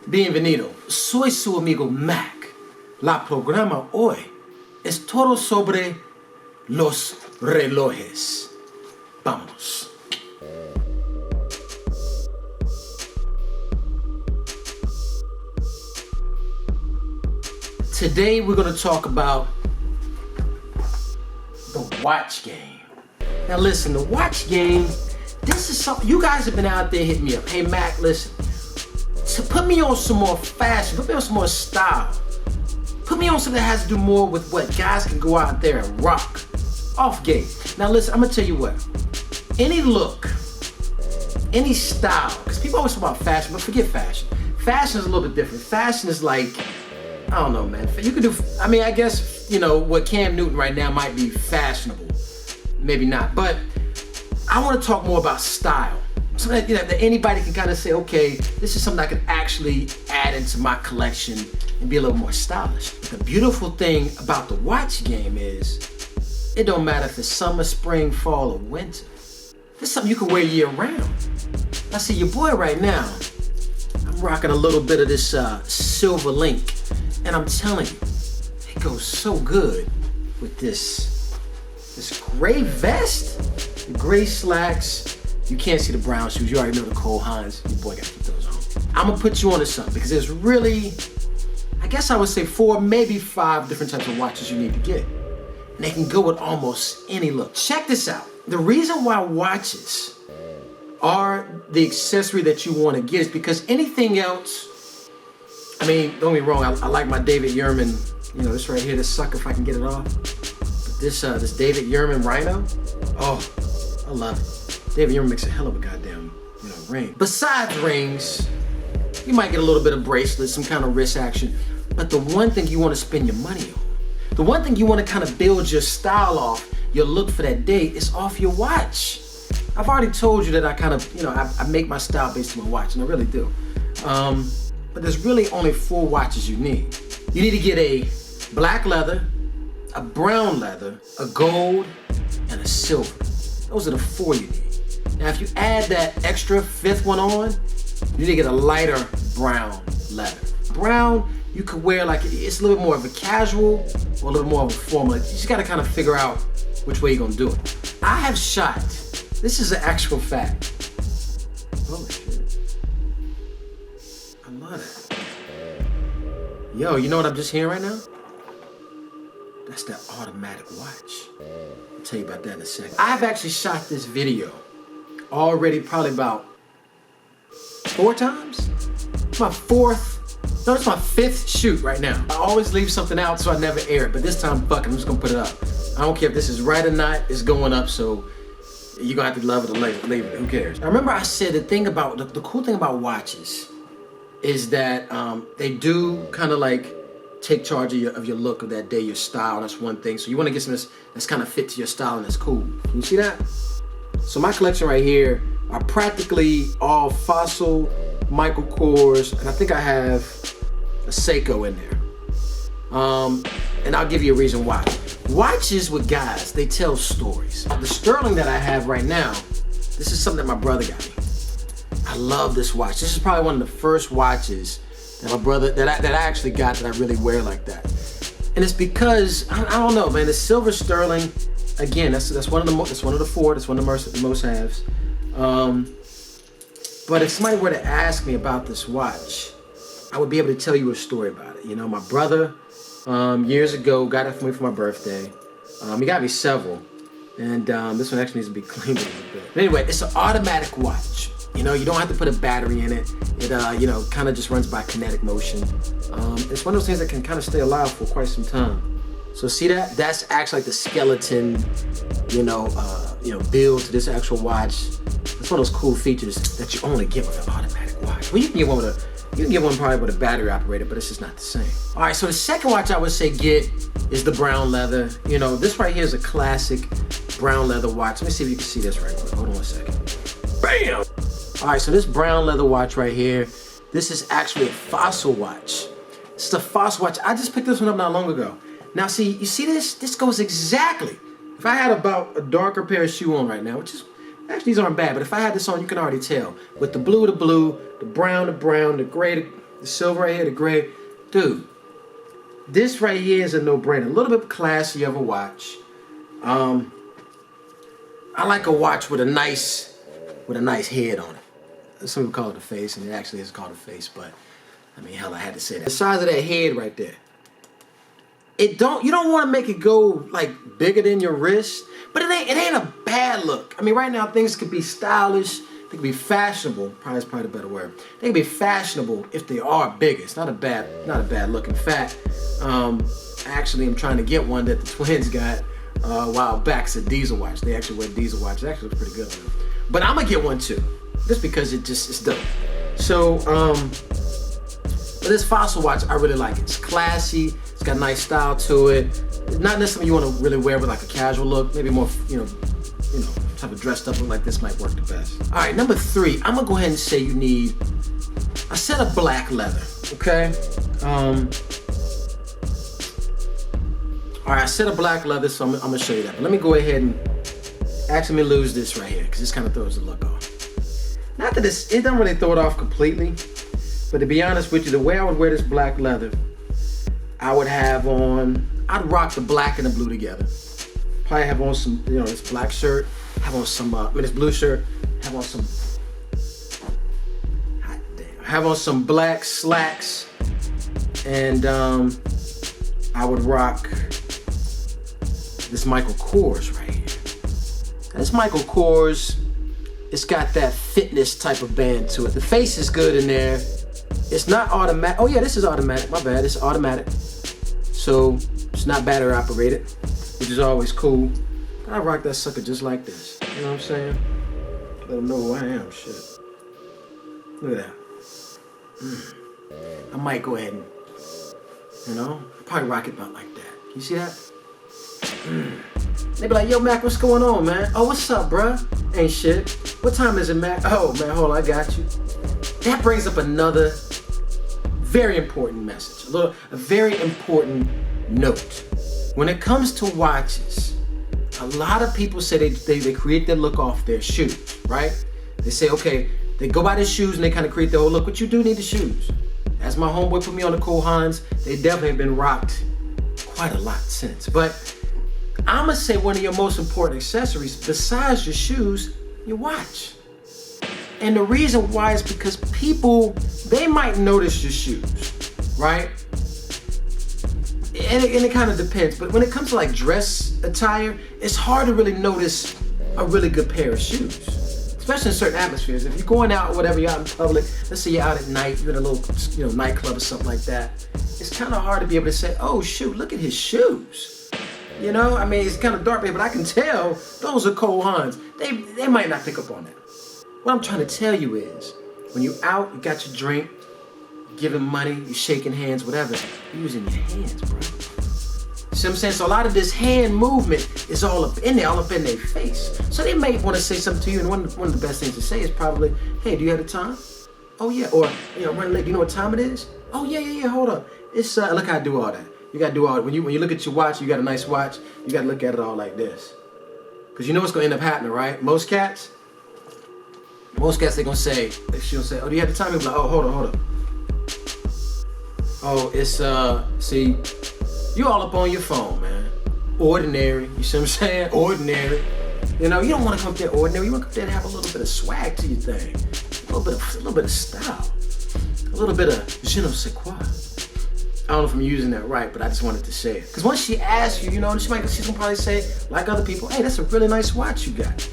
Bienvenido, soy su amigo Mac. La programa hoy es todo sobre los relojes. Vámonos. Today we're going to talk about the watch game. Now listen, the watch game, this is something, you guys have been out there hitting me up. Hey Mac, listen, so put me on some more fashion, put me on some more style. Put me on something that has to do more with what guys can go out there and rock. Off game. Now listen, I'm gonna tell you what, any look, any style, because people always talk about fashion, but forget fashion. Fashion is a little bit different. Fashion is like, I don't know, man. You could do, I mean, I guess, you know, what Cam Newton right now might be fashionable. Maybe not, but I want to talk more about style. Something that, you know, that anybody can kind of say, okay, this is something I can actually add into my collection and be a little more stylish. The beautiful thing about the watch game is, it don't matter if it's summer, spring, fall, or winter. This is something you can wear year round. I see your boy right now, I'm rocking a little bit of this silver link, and I'm telling you, it goes so good with this gray vest, the gray slacks. You can't see the brown shoes. You already know the Cole Hines. Your boy gotta keep those on. I'm gonna put you onto something because there's really, I guess I would say 4, maybe 5 different types of watches you need to get. And they can go with almost any look. Check this out. The reason why watches are the accessory that you want to get is because anything else, I mean, don't get me wrong, I like my David Yurman, you know, this right here, this sucker, if I can get it off. But this David Yurman Rhino, oh, I love it. David Yurman makes a hell of a goddamn, you know, ring. Besides rings, you might get a little bit of bracelets, some kind of wrist action, but the one thing you want to spend your money on, the one thing you want to kind of build your style off, your look for that day, is off your watch. I've already told you that I kind of, you know, I make my style based on my watch, and I really do. But there's really only 4 watches you need. You need to get a black leather, a brown leather, a gold, and a silver. Those are the 4 you need. Now, if you add that extra 5th one on, you need to get a lighter brown leather. Brown, you could wear like, it's a little bit more of a casual or a little more of a formal. You just gotta kind of figure out which way you're gonna do it. I have shot, this is an actual fact. Holy shit. I love that. Yo, you know what I'm just hearing right now? That's that automatic watch. I'll tell you about that in a second. I've actually shot this video already probably about 4 times. It's my 4th, no, it's my 5th shoot right now. I always leave something out so I never air it, but this time, fuck it, I'm just gonna put it up. I don't care if this is right or not, it's going up, so you're gonna have to love it or leave it, who cares? I remember I said the thing about, the cool thing about watches is that they do kind of like take charge of your look of that day, your style, that's one thing. So you wanna get something that's kind of fit to your style and that's cool. Can you see that? So my collection right here are practically all Fossil, Michael Kors, and I think I have a Seiko in there. And I'll give you a reason why. Watches with guys, they tell stories. The Sterling that I have right now, this is something that my brother got me. I love this watch. This is probably one of the first watches that my brother, that I actually got that I really wear like that. And it's because, I don't know, man, the silver Sterling, again, that's one of the 4, that's one of the most haves. But if somebody were to ask me about this watch, I would be able to tell you a story about it. You know, my brother, years ago, got it for me for my birthday. He got me several, and this one actually needs to be cleaned a little bit. But anyway, it's an automatic watch. You know, you don't have to put a battery in it. It, you know, kind of just runs by kinetic motion. It's one of those things that can kind of stay alive for quite some time. So see that? That's actually like the skeleton, you know, build to this actual watch. It's one of those cool features that you only get with an automatic watch. Well, you can get one probably with a battery operated, but it's just not the same. All right, so the second watch I would say get is the brown leather. You know, this right here is a classic brown leather watch. Let me see if you can see this right quick. Hold on 1 second. Bam! All right, so this brown leather watch right here, this is actually a Fossil watch. This is a Fossil watch. I just picked this one up not long ago. Now see, you see this? This goes exactly. If I had about a darker pair of shoe on right now, which is, actually these aren't bad, but if I had this on, you can already tell. With the blue, the brown, the gray, The silver right here, the gray. Dude, this right here is a no-brainer. A little bit classy of a watch. I like a watch with a nice head on it. Some people call it a face, and it actually is called a face, but I mean, hell, I had to say that. The size of that head right there. You don't want to make it go like bigger than your wrist, but it ain't a bad look. I mean, right now things could be stylish, they could be fashionable. Probably is probably the better word. They can be fashionable if they are bigger. It's not a bad look. In fact, actually, I'm trying to get one that the twins got a while back. It's a diesel watch. They actually wear diesel watches. It actually looks pretty good. But I'm gonna get one too, just because it's dope. So, but this Fossil watch, I really like it. It's classy. It's got a nice style to it. It's not necessarily you want to really wear with like a casual look. Maybe more, type of dressed up look like this might work the best. All right, number 3. I'm gonna go ahead and say you need a set of black leather. Okay. All right, a set of black leather. So I'm gonna show you that. But let me go ahead and actually lose this right here because this kind of throws the look off. Not that it doesn't really throw it off completely, but to be honest with you, the way I would wear this black leather, I'd rock the black and the blue together. Probably have on some, this black shirt, have on some, this blue shirt, have on some black slacks, and I would rock this Michael Kors right here. Now, this Michael Kors, it's got that fitness type of band to it. The face is good in there. It's not automatic. Oh yeah, this is automatic. My bad. It's automatic. So it's not battery operated, which is always cool. But I rock that sucker just like this. You know what I'm saying? Let them know who I am. Shit. Look at that. I might go ahead and, probably rock it about like that. You see that? They be like, yo, Mac, what's going on, man? Oh, what's up, bruh? Ain't shit. What time is it, Mac? Oh, man, hold on, I got you. That brings up another very important message, a very important note. When it comes to watches, a lot of people say they create their look off their shoes, right? They say, okay, they go by their shoes and they kind of create their whole look, but you do need the shoes. As my homeboy put me on the Cole Haans, they definitely have been rocked quite a lot since. But I'm gonna say one of your most important accessories, besides your shoes, your watch. And the reason why is because people, they might notice your shoes, right? And it kind of depends, but when it comes to like dress attire, it's hard to really notice a really good pair of shoes, especially in certain atmospheres. If you're going out or whatever, you're out in public, let's say you're out at night, you're in a little nightclub or something like that, it's kind of hard to be able to say, oh shoot, look at his shoes. I mean, it's kind of dark, but I can tell those are Cole Haans. They might not pick up on that. What I'm trying to tell you is, when you're out, you got your drink, you're giving money, you're shaking hands, whatever, you're using your hands, bro. See what I'm saying? So a lot of this hand movement is all up in there, all up in their face. So they may want to say something to you, and one of the best things to say is probably, hey, do you have the time? Oh yeah, or running late, do you know what time it is? Oh yeah, hold up. It's look how I do all that. You gotta do all when you look at your watch, you got a nice watch, you gotta look at it all like this. Cause you know what's gonna end up happening, right? Most cats, they're gonna say, she'll say, oh, do you have the time? You'll be like, oh, hold on. Oh, it's, see, you all up on your phone, man. Ordinary, you see what I'm saying? Ordinary. You don't wanna come up there ordinary, you wanna come up there and have a little bit of swag to your thing. A little bit of style. A little bit of je ne sais quoi. I don't know if I'm using that right, but I just wanted to say it. Because once she asks you, she's gonna probably say, like other people, hey, that's a really nice watch you got.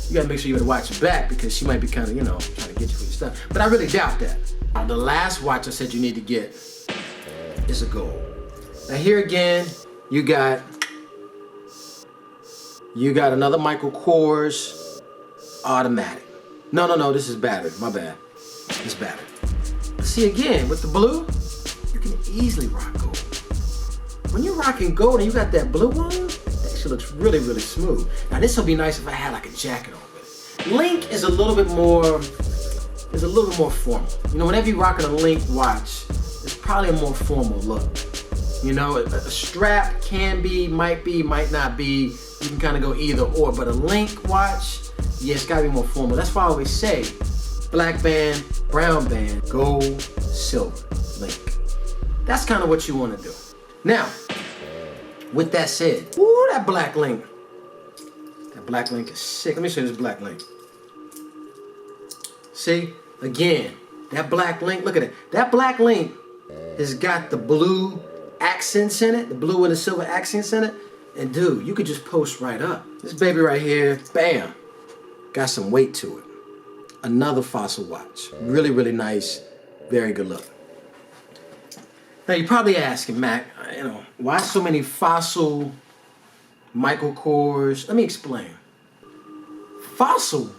You gotta make sure you gotta watch it back because she might be kind of, trying to get you for your stuff. But I really doubt that. The last watch I said you need to get is a gold. Now here again, you got another Michael Kors automatic. No, this is battery, my bad. It's battery. See again, with the blue, you can easily rock gold. When you're rocking gold and you got that blue on, that shit looks really, really smooth. Now this would be nice if I had like a jacket on with it. Link is a little bit more formal. Whenever you're rocking a Link watch, it's probably a more formal look. A strap can be, might not be. You can kind of go either or, but a Link watch, yeah, it's gotta be more formal. That's why I always say, black band, brown band, gold, silver. That's kind of what you want to do. Now, with that said, ooh, that black link. That black link is sick. Let me show you this black link. See, again, that black link, look at it. That black link has got the blue accents in it, the blue and the silver accents in it. And dude, you could just post right up. This baby right here, bam, got some weight to it. Another Fossil watch. Really, really nice, very good look. Now you're probably asking, Mac, why so many Fossil Michael Kors? Let me explain. Fossil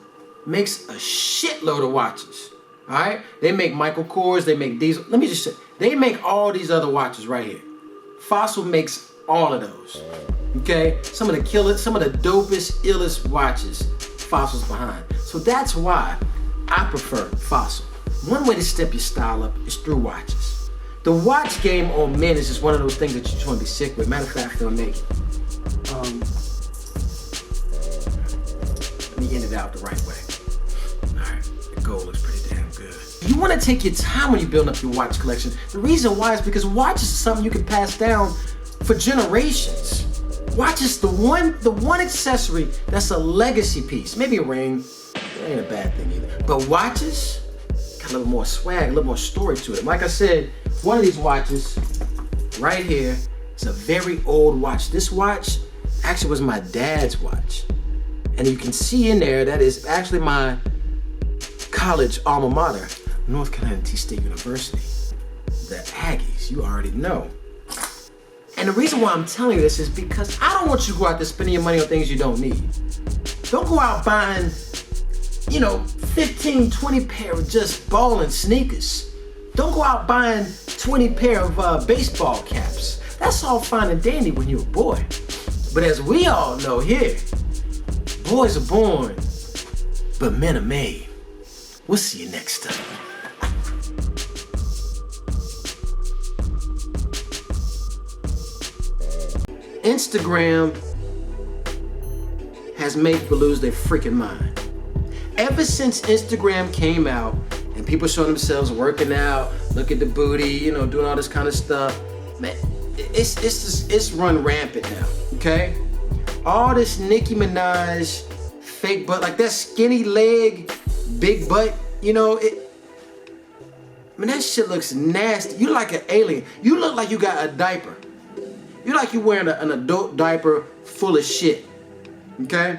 makes a shitload of watches. All right, they make Michael Kors, they make Diesel. Let me just say, they make all these other watches right here. Fossil makes all of those. Okay, some of the dopest, illest watches Fossil's behind. So that's why I prefer Fossil. One way to step your style up is through watches. The watch game on men is just one of those things that you just want to be sick with. Matter of fact, I'm gonna make it. Let me end it out the right way. All right, the goal looks pretty damn good. You want to take your time when you build up your watch collection. The reason why is because watches is something you can pass down for generations. Watch is the one accessory that's a legacy piece. Maybe a ring, it ain't a bad thing either. But watches got a little more swag, a little more story to it. Like I said, one of these watches right here is a very old watch. This watch actually was my dad's watch. And you can see in there that is actually my college alma mater, North Carolina State University. The Aggies, you already know. And the reason why I'm telling you this is because I don't want you to go out there spending your money on things you don't need. Don't go out buying, 15, 20 pair of just balling sneakers. Don't go out buying 20 pair of baseball caps. That's all fine and dandy when you're a boy. But as we all know here, boys are born, but men are made. We'll see you next time. Instagram has made people lose their freaking mind. Ever since Instagram came out and people show themselves working out, look at the booty, doing all this kind of stuff, man, it's run rampant now, okay? All this Nicki Minaj fake butt, like that skinny leg, big butt, that shit looks nasty. You like an alien. You look like you got a diaper. You like you wearing an adult diaper full of shit, okay?